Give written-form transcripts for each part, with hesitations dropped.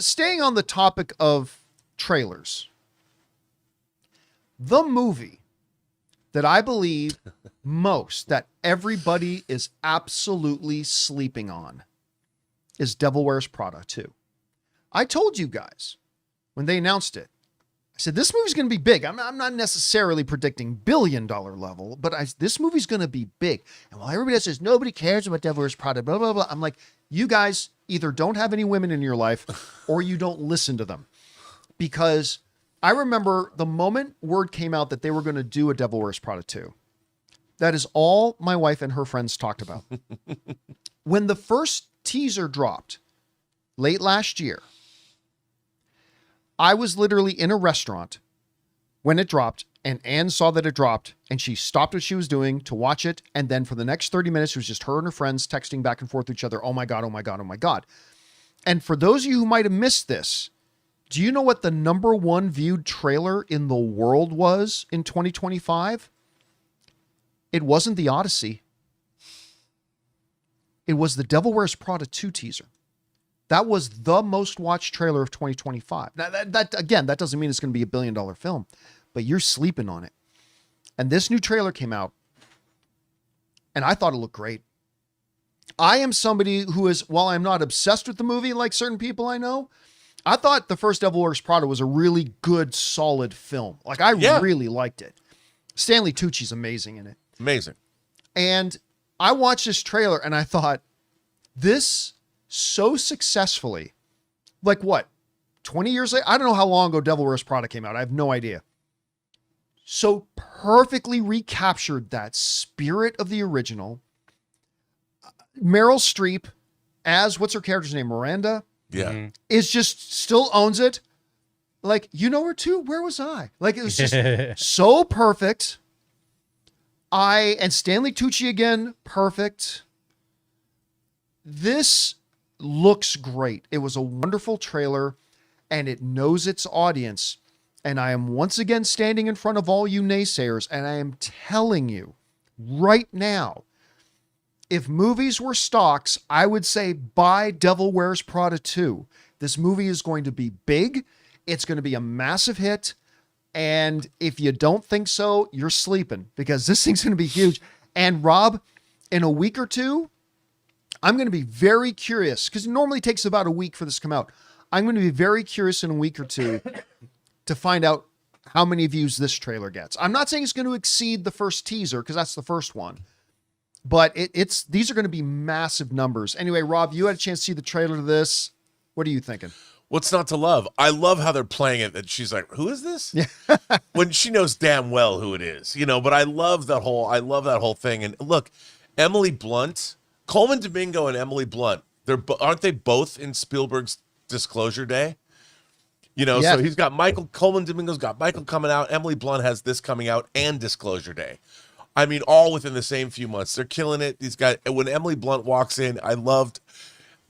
staying on the topic of trailers, the movie that I believe most that everybody is absolutely sleeping on is Devil Wears Prada 2. I told you guys when they announced it, I said, this movie's going to be big. I'm not necessarily predicting billion-dollar level, but this movie's going to be big. And while everybody else says, nobody cares about Devil Wears Prada, blah, blah, blah, I'm like, you guys either don't have any women in your life or you don't listen to them. Because I remember the moment word came out that they were going to do a Devil Wears Prada 2. That is all my wife and her friends talked about. When the first teaser dropped late last year, I was literally in a restaurant when it dropped, and Anne saw that it dropped, and she stopped what she was doing to watch it. And then for the next 30 minutes, it was just her and her friends texting back and forth to each other. Oh my God, oh my God, oh my God. And for those of you who might have missed this, do you know what the number one viewed trailer in the world was in 2025? It wasn't The Odyssey. It was the Devil Wears Prada 2 teaser. That was the most watched trailer of 2025. Now, that doesn't mean it's going to be $1 billion film, but you're sleeping on it. And this new trailer came out, and I thought it looked great. I am somebody who is, while I'm not obsessed with the movie like certain people I know, I thought the first Devil Wears Prada was a really good, solid film. Like, I really liked it. Stanley Tucci's amazing in it. Amazing. And I watched this trailer, and I thought, this so successfully, like what, 20 years later? I don't know how long ago Devil Wears Prada came out. I have no idea. So perfectly recaptured that spirit of the original. Meryl Streep as, what's her character's name? Miranda? Yeah. Is just still owns it. Like, you know her too? Where was I? Like, it was just so perfect. And Stanley Tucci again, perfect. This looks great. It was a wonderful trailer, and it knows its audience. And I am once again standing in front of all you naysayers, and I am telling you right now, if movies were stocks, I would say buy Devil Wears Prada 2. This movie is going to be big. It's going to be a massive hit. And if you don't think so, you're sleeping, because this thing's going to be huge. And Rob, in a week or two, I'm going to be very curious, because it normally takes about a week for this to come out. I'm going to be very curious in a week or two to find out how many views this trailer gets. I'm not saying it's going to exceed the first teaser, because that's the first one. But these are going to be massive numbers. Anyway, Rob, you had a chance to see the trailer to this. What are you thinking? What's not to love? I love how they're playing it. That she's like, "Who is this?" Yeah. When she knows damn well who it is, you know. But I love that whole thing. And look, Emily Blunt, Coleman Domingo, and Emily Blunt. Aren't they both in Spielberg's Disclosure Day? You know, yes. So he's got Coleman Domingo's got Michael coming out. Emily Blunt has this coming out and Disclosure Day. I mean, all within the same few months. They're killing it. These guys. When Emily Blunt walks in,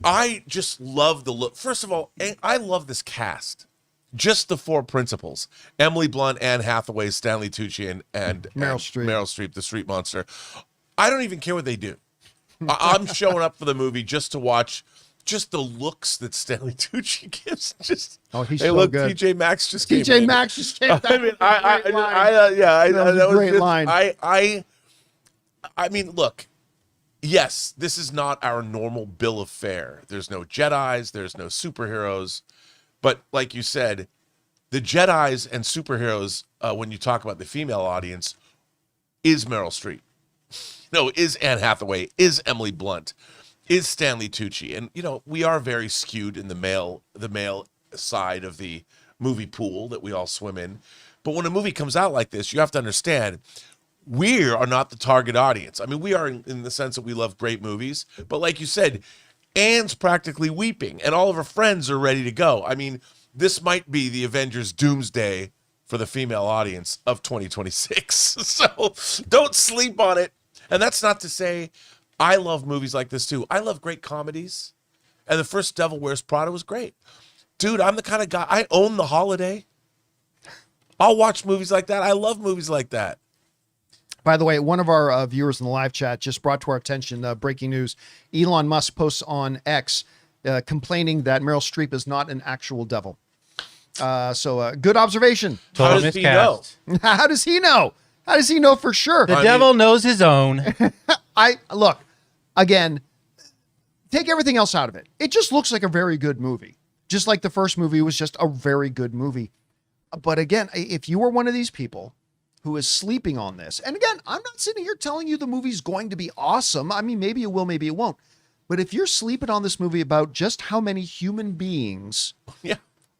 I just love the look. First of all, I love this cast. Just the four principals: Emily Blunt, Anne Hathaway, Stanley Tucci, and Meryl Streep, the Street Monster. I don't even care what they do. I'm showing up for the movie just to watch just the looks that Stanley Tucci gives. He's so good. TJ Maxx just came. TJ Maxx just came. I mean, that was a great line. I mean, look. Yes, this is not our normal bill of fare. There's no Jedis, there's no superheroes. But like you said, the Jedis and superheroes, when you talk about the female audience, is Meryl Streep. No, is Anne Hathaway, is Emily Blunt, is Stanley Tucci. And, you know, we are very skewed in the male side of the movie pool that we all swim in. But when a movie comes out like this, you have to understand, we are not the target audience. I mean, we are in the sense that we love great movies. But like you said, Anne's practically weeping, and all of her friends are ready to go. I mean, this might be the Avengers Doomsday for the female audience of 2026. So don't sleep on it. And that's not to say I love movies like this too. I love great comedies. And the first Devil Wears Prada was great. Dude, I'm the kind of guy, I own The Holiday. I'll watch movies like that. I love movies like that. By the way, one of our viewers in the live chat just brought to our attention breaking news. Elon Musk posts on X complaining that Meryl Streep is not an actual devil. So good observation. How does he know? How does he know? How does he know for sure? The devil knows his own. Look, again, take everything else out of it. It just looks like a very good movie. Just like the first movie was just a very good movie. But again, if you were one of these people who is sleeping on this, and again, I'm not sitting here telling you the movie's going to be awesome. I mean, maybe it will, maybe it won't. But if you're sleeping on this movie about just how many human beings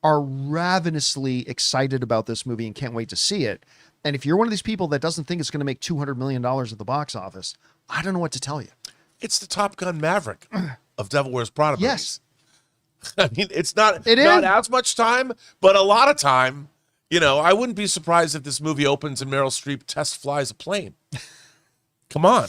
are ravenously excited about this movie and can't wait to see it, and if you're one of these people that doesn't think it's going to make $200 million at the box office, I don't know what to tell you. It's the Top Gun Maverick of Devil Wears Prada movies. Yes. I mean, it's not as much time, but a lot of time. You know, I wouldn't be surprised if this movie opens and Meryl Streep test flies a plane. Come on.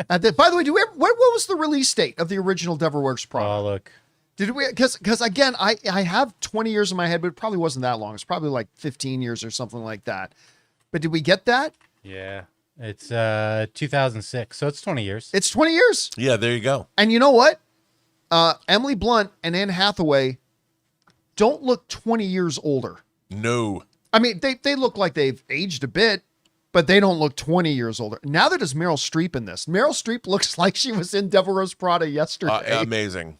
By the way, what was the release date of the original Devil Wears Prada? Oh, look. Did we? Because again, I have 20 years in my head, but it probably wasn't that long. It's probably like 15 years or something like that. But did we get that? Yeah. It's 2006, so it's 20 years. It's 20 years. Yeah, there you go. And you know what? Emily Blunt and Anne Hathaway don't look 20 years older. No. I mean, they look like they've aged a bit, but they don't look 20 years older. Now that there's Meryl Streep in this, Meryl Streep looks like she was in Devil Wears Prada yesterday. Amazing.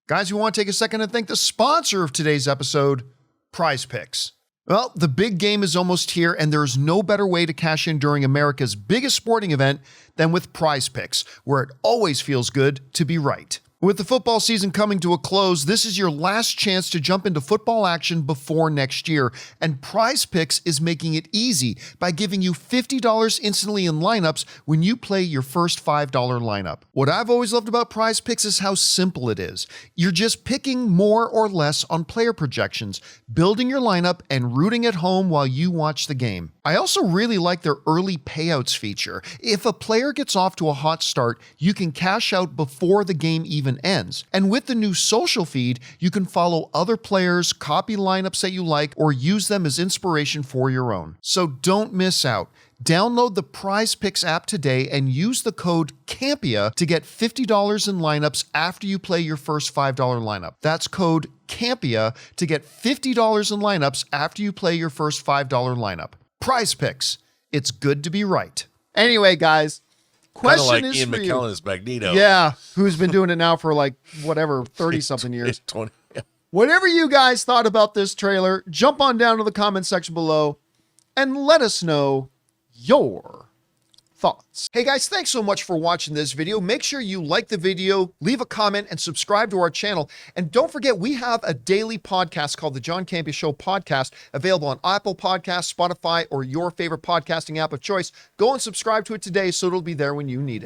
Guys, we want to take a second to thank the sponsor of today's episode, PrizePicks. Well, the big game is almost here, and there's no better way to cash in during America's biggest sporting event than with PrizePicks, where it always feels good to be right. With the football season coming to a close, this is your last chance to jump into football action before next year, and PrizePicks is making it easy by giving you $50 instantly in lineups when you play your first $5 lineup. What I've always loved about PrizePicks is how simple it is. You're just picking more or less on player projections, building your lineup, and rooting at home while you watch the game. I also really like their early payouts feature. If a player gets off to a hot start, you can cash out before the game even ends. And with the new social feed, you can follow other players, copy lineups that you like, or use them as inspiration for your own. So don't miss out. Download the PrizePicks app today and use the code CAMPEA to get $50 in lineups after you play your first $5 lineup. That's code CAMPEA to get $50 in lineups after you play your first $5 lineup. PrizePicks. It's good to be right. Anyway, guys, question like is Ian for McKellen you. as Magneto. Yeah, who's been doing it now for like, whatever, 30-something years. 20. Whatever you guys thought about this trailer, jump on down to the comment section below and let us know your thoughts. Hey guys, thanks so much for watching this video. Make sure you like the video, leave a comment, and subscribe to our channel. And don't forget, we have a daily podcast called the John Campea Show podcast, available on Apple Podcasts, Spotify, or your favorite podcasting app of choice. Go and subscribe to it today so it'll be there when you need it.